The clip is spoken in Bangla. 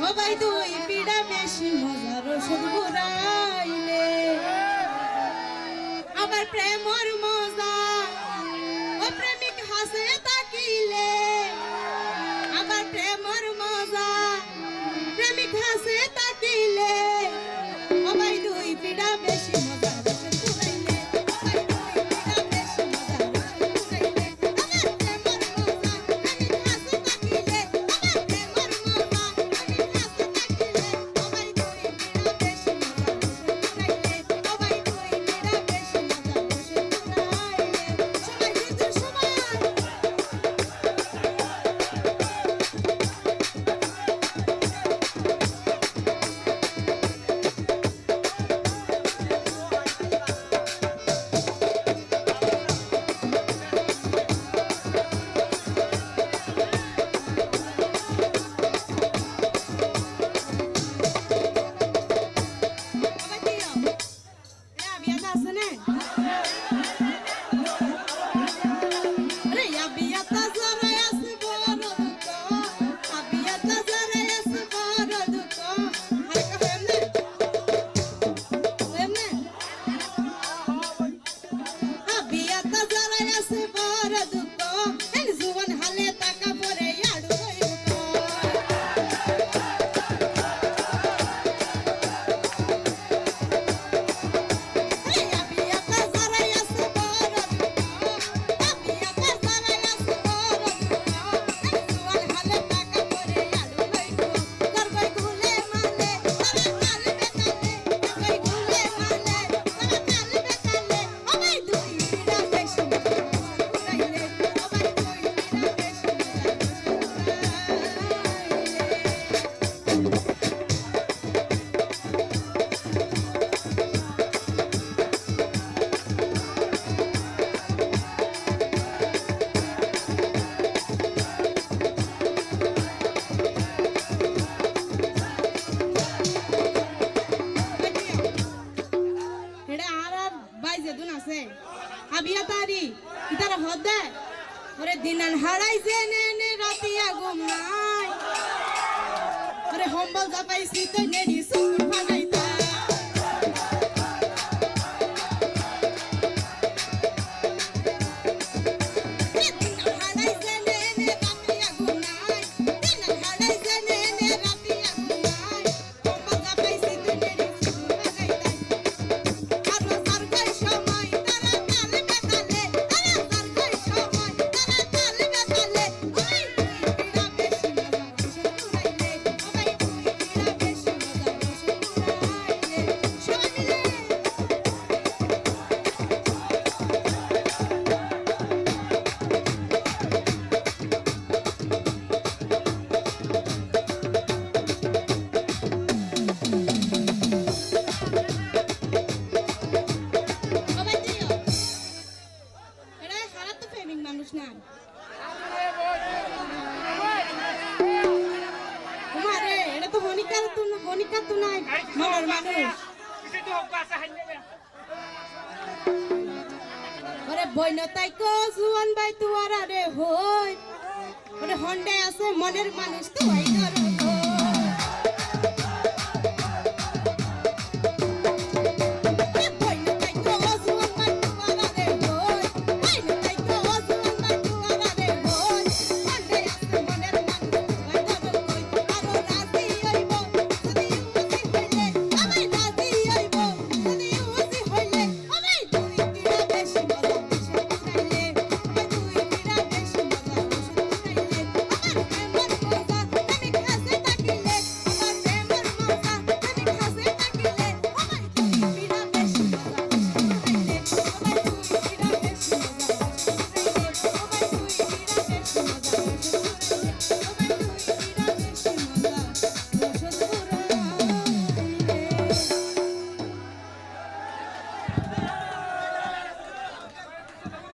সবাই দুই পিড়া বেশি মজার ওষুধ ঘুরাইলে আবার প্রেমর মজা ও প্রেমিক হাসে তাকিলে আবার প্রেমর মজা প্রেমিক হাসে তাকিলে সবাই দুই পিড়া বেশি মজার ওষুধ ঘুরাইলে আবিয়াতারি ইতারা হদে ওরে দিনান হারাইছে নে রাতিয়া ঘুম নাই ওরে হম্বল জাপাইছি তো নেডি সুকুর ফানাইতা হনিকা তো নাই মনের মানুষ ওরে বইনতাই কো জুয়ান ভাই তুয়ারা রে হই ওরে হন্ডে আছে মনের মানুষ তো ভাই